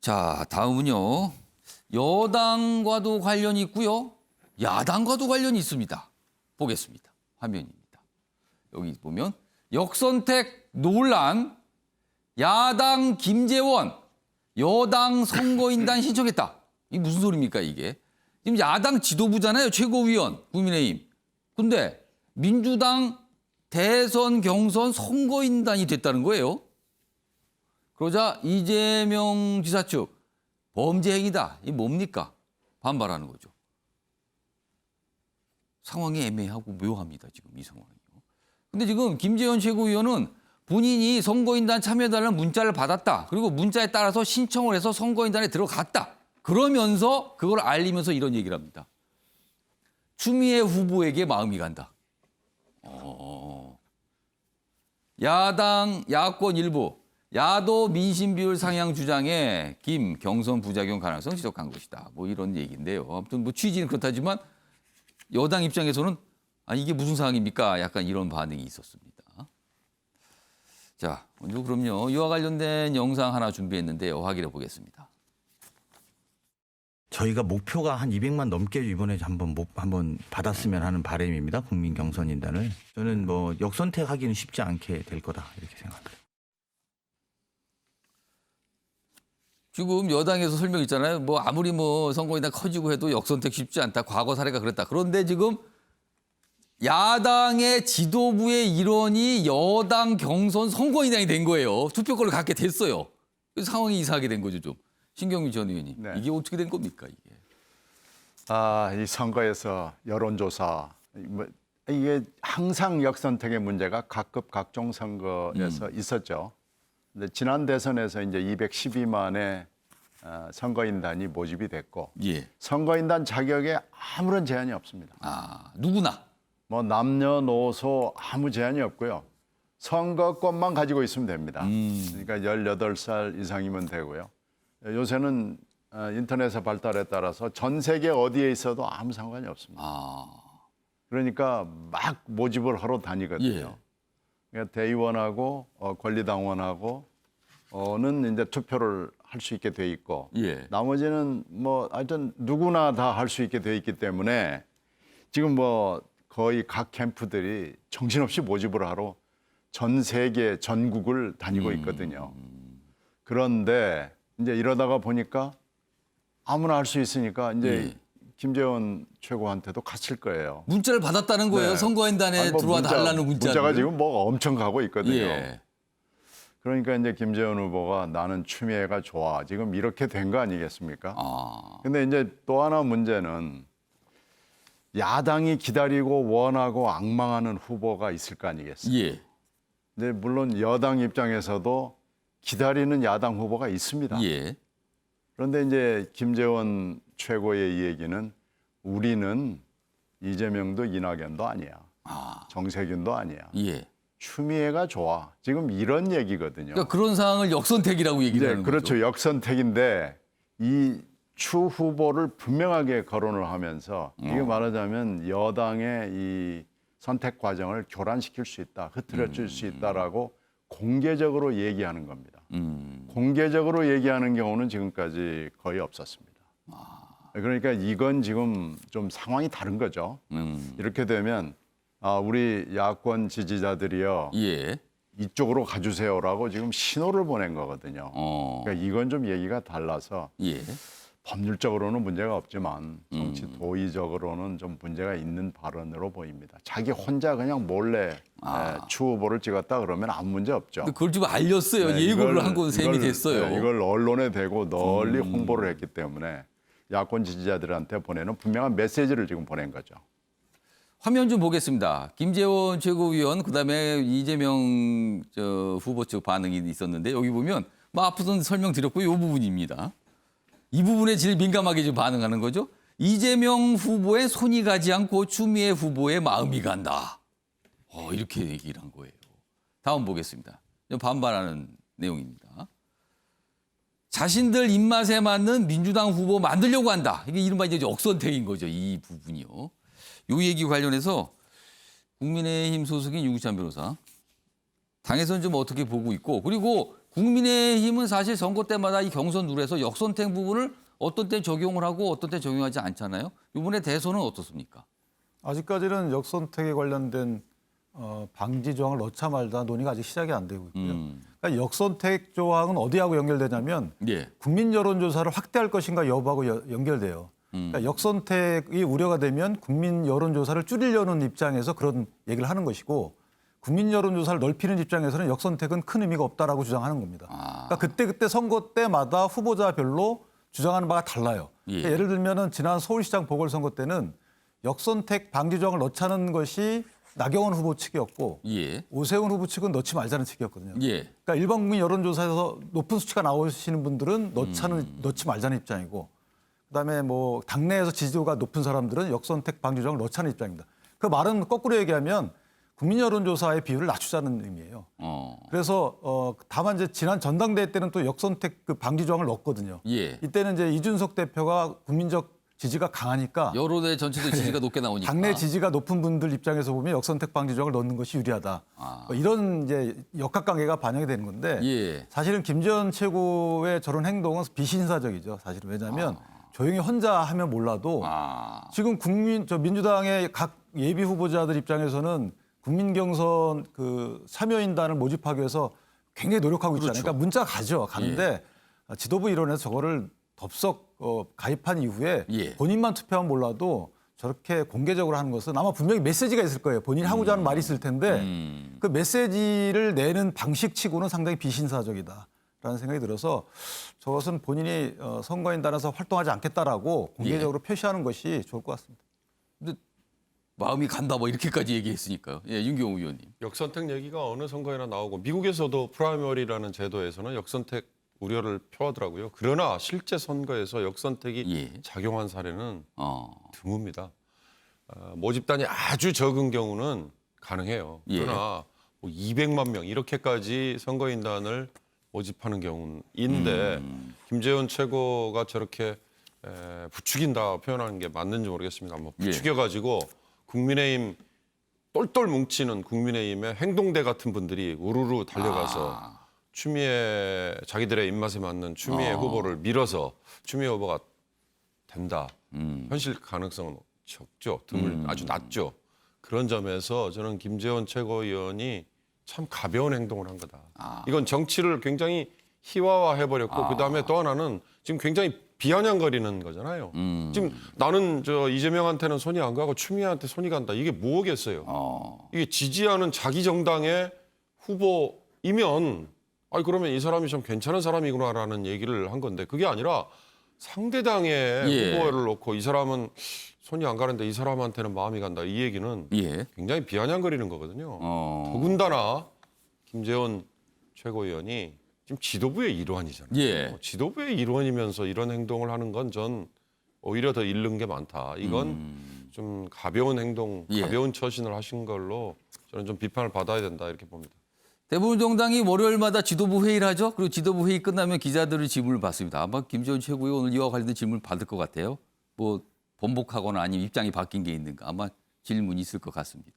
자, 다음은요. 여당과도 관련이 있고요. 야당과도 관련이 있습니다. 보겠습니다. 화면입니다. 여기 보면 역선택 논란, 야당 김재원, 여당 선거인단 신청했다. 이게 무슨 소리입니까 이게? 지금 야당 지도부잖아요. 최고위원, 국민의힘. 근데 민주당 대선 경선 선거인단이 됐다는 거예요. 그러자 이재명 지사 측 범죄 행위다. 이게 뭡니까? 반발하는 거죠. 상황이 애매하고 묘합니다. 지금 이 상황이요. 근데 지금 김재원 최고위원은 본인이 선거인단 참여해달라는 문자를 받았다. 그리고 문자에 따라서 신청을 해서 선거인단에 들어갔다. 그러면서 그걸 알리면서 이런 얘기를 합니다. 추미애 후보에게 마음이 간다. 야당, 야권 일부, 야도 민심 비율 상향 주장에 김 경선 부작용 가능성 지적한 것이다. 뭐 이런 얘기인데요. 아무튼 뭐 취지는 그렇다지만 여당 입장에서는 아니 이게 무슨 상황입니까? 약간 이런 반응이 있었습니다. 자, 먼저 그럼요. 이와 관련된 영상 하나 준비했는데요. 확인해 보겠습니다. 저희가 목표가 한 200만 넘게 이번에 한번 받았으면 하는 바람입니다. 국민 경선인단을. 저는 뭐 역선택하기는 쉽지 않게 될 거다 이렇게 생각합니다. 지금 여당에서 설명 있잖아요. 뭐 아무리 뭐 선거인단 커지고 해도 역선택 쉽지 않다. 과거 사례가 그랬다. 그런데 지금 야당의 지도부의 일원이 여당 경선 선거인단이 된 거예요. 투표권을 갖게 됐어요. 그래서 상황이 이상하게 된 거죠, 좀. 신경민 전 의원님, 네. 이게 어떻게 된 겁니까, 이게? 이 선거에서 여론조사 이게 항상 역선택의 문제가 각급 각종 선거에서 있었죠. 근데 지난 대선에서 이제 212만의 선거인단이 모집이 됐고 예. 선거인단 자격에 아무런 제한이 없습니다. 아, 누구나. 뭐 남녀노소 아무 제한이 없고요. 선거권만 가지고 있으면 됩니다. 그러니까 18살 이상이면 되고요. 요새는 인터넷의 발달에 따라서 전 세계 어디에 있어도 아무 상관이 없습니다. 아, 그러니까 막 모집을 하러 다니거든요. 예. 그러니까 대의원하고 권리당원하고는 이제 투표를 할 수 있게 돼 있고 예. 나머지는 뭐 하여튼 누구나 다 할 수 있게 돼 있기 때문에 지금 뭐 거의 각 캠프들이 정신없이 모집을 하러 전 세계 전국을 다니고 있거든요. 그런데 이제 이러다가 보니까 아무나 할 수 있으니까 이제 예. 김재원 최고한테도 갇힐 거예요. 문자를 받았다는 거예요. 네. 선거인단에 아니, 뭐 들어와 달라는 문자를. 문자가 지금 뭐 엄청 가고 있거든요. 예. 그러니까 이제 김재원 후보가 나는 추미애가 좋아. 지금 이렇게 된 거 아니겠습니까? 아, 근데 이제 또 하나 문제는 야당이 기다리고 원하고 악망하는 후보가 있을 거 아니겠습니까? 예. 근데 물론 여당 입장에서도 기다리는 야당 후보가 있습니다. 예. 그런데 이제 김재원 최고의 이 얘기는 우리는 이재명도 이낙연도 아니야. 아, 정세균도 아니야. 예. 추미애가 좋아. 지금 이런 얘기거든요. 그러니까 그런 상황을 역선택이라고 얘기를 네, 하는 그렇죠. 거죠. 역선택인데 이 추 후보를 분명하게 거론을 하면서 이게 말하자면 여당의 이 선택 과정을 교란시킬 수 있다, 흐트러질 수 있다라고 공개적으로 얘기하는 겁니다. 공개적으로 얘기하는 경우는 지금까지 거의 없었습니다. 그러니까 이건 지금 좀 상황이 다른 거죠. 이렇게 되면 우리 야권 지지자들이요. 예. 이쪽으로 가주세요라고 지금 신호를 보낸 거거든요. 어. 그러니까 이건 좀 얘기가 달라서 예. 법률적으로는 문제가 없지만 정치 도의적으로는 좀 문제가 있는 발언으로 보입니다. 자기 혼자 그냥 몰래 추 후보를 찍었다 그러면 아무 문제 없죠. 근데 그걸 좀 알렸어요. 네, 예고를 한 건 셈이 됐어요. 이걸 언론에 대고 널리 홍보를 했기 때문에 야권 지지자들한테 보내는 분명한 메시지를 지금 보낸 거죠. 화면 좀 보겠습니다. 김재원 최고위원 그다음에 이재명 후보 측 반응이 있었는데 여기 보면 뭐 앞서서 설명드렸고 이 부분입니다. 이 부분에 제일 민감하게 좀 반응하는 거죠. 이재명 후보의 손이 가지 않고 추미애 후보의 마음이 간다. 이렇게 얘기를 한 거예요. 다음 보겠습니다. 반발하는 내용입니다. 자신들 입맛에 맞는 민주당 후보 만들려고 한다. 이게 이른바 이제 역선택인 거죠. 이 부분이요. 요 얘기 관련해서 국민의힘 소속인 유기찬 변호사. 당에서는 좀 어떻게 보고 있고 그리고 국민의힘은 사실 선거 때마다 이 경선 룰에서 역선택 부분을 어떤 때 적용을 하고 어떤 때 적용하지 않잖아요. 이번에 대선은 어떻습니까? 아직까지는 역선택에 관련된 방지 조항을 넣자 말자 논의가 아직 시작이 안 되고 있고요. 그러니까 역선택 조항은 어디하고 연결되냐면 예. 국민 여론조사를 확대할 것인가 여부하고 연결돼요. 그러니까 역선택이 우려가 되면 국민 여론조사를 줄이려는 입장에서 그런 얘기를 하는 것이고 국민 여론조사를 넓히는 입장에서는 역선택은 큰 의미가 없다라고 주장하는 겁니다. 그러니까 그때 선거 때마다 후보자별로 주장하는 바가 달라요. 예. 그러니까 예를 들면은 지난 서울시장 보궐선거 때는 역선택 방지 조항을 넣자는 것이 나경원 후보 측이었고 예. 오세훈 후보 측은 넣지 말자는 측이었거든요. 예. 그러니까 일반 국민 여론조사에서 높은 수치가 나오시는 분들은 넣지 말자는 입장이고, 그다음에 뭐 당내에서 지지도가 높은 사람들은 역선택 방지 조항을 넣자는 입장입니다. 그 말은 거꾸로 얘기하면 국민 여론조사의 비율을 낮추자는 의미예요. 그래서 다만 이제 지난 전당대회 때는 또 역선택 그 방지 조항을 넣었거든요. 예. 이때는 이제 이준석 대표가 국민적 지지가 강하니까 여론의 전체도 지지가 높게 나오니까. 당내 지지가 높은 분들 입장에서 보면 역선택 방지 조항을 넣는 것이 유리하다. 뭐 이런 이제 역학관계가 반영이 되는 건데 예. 사실은 김재원 최고의 저런 행동은 비신사적이죠. 사실은 왜냐하면 조용히 혼자 하면 몰라도 지금 민주당의 각 예비 후보자들 입장에서는 국민 경선 그 참여인단을 모집하기 위해서 굉장히 노력하고 있잖아요. 그러니까 문자 가는데 지도부 일원에서 저거를 덥석 가입한 이후에 예. 본인만 투표하면 몰라도 저렇게 공개적으로 하는 것은 아마 분명히 메시지가 있을 거예요. 본인이 하고자 하는 말이 있을 텐데 그 메시지를 내는 방식치고는 상당히 비신사적이다라는 생각이 들어서 저것은 본인이 선거인단에서 활동하지 않겠다라고 공개적으로 표시하는 것이 좋을 것 같습니다. 마음이 간다 뭐 이렇게까지 얘기했으니까요. 예, 윤경우 의원님. 역선택 얘기가 어느 선거에나 나오고 미국에서도 프라이머리라는 제도에서는 역선택 우려를 표하더라고요. 그러나 실제 선거에서 역선택이 예. 작용한 사례는 드뭅니다. 모집단이 아주 적은 경우는 가능해요. 예. 그러나 뭐 200만 명 이렇게까지 선거인단을 모집하는 경우인데 김재원 최고가 저렇게 부추긴다 표현하는 게 맞는지 모르겠습니다. 뭐 부추겨가지고 국민의힘 똘똘 뭉치는 국민의힘의 행동대 같은 분들이 우르르 달려가서 추미애 자기들의 입맛에 맞는 추미애 후보를 밀어서 추미애 후보가 된다. 현실 가능성은 적죠. 아주 낮죠. 그런 점에서 저는 김재원 최고위원이 참 가벼운 행동을 한 거다. 이건 정치를 굉장히 희화화해버렸고 그다음에 또 하나는 지금 굉장히 비아냥거리는 거잖아요. 지금 나는 이재명한테는 손이 안 가고 추미애한테 손이 간다. 이게 뭐겠어요? 이게 지지하는 자기 정당의 후보이면 그러면 이 사람이 좀 괜찮은 사람이구나라는 얘기를 한 건데 그게 아니라 상대당의 후보를 놓고 이 사람은 손이 안 가는데 이 사람한테는 마음이 간다. 이 얘기는 굉장히 비아냥거리는 거거든요. 더군다나 김재원 최고위원이 지금 지도부의 일원이잖아요. 지도부의 일원이면서 이런 행동을 하는 건 전 오히려 더 잃는 게 많다. 이건 좀 가벼운 행동, 가벼운 처신을 하신 걸로 저는 좀 비판을 받아야 된다 이렇게 봅니다. 대부분 정당이 월요일마다 지도부 회의를 하죠. 그리고 지도부 회의 끝나면 기자들의 질문을 받습니다. 아마 김재원 최고위원 오늘 이와 관련된 질문을 받을 것 같아요. 뭐 번복하거나 아니면 입장이 바뀐 게 있는가. 아마 질문이 있을 것 같습니다.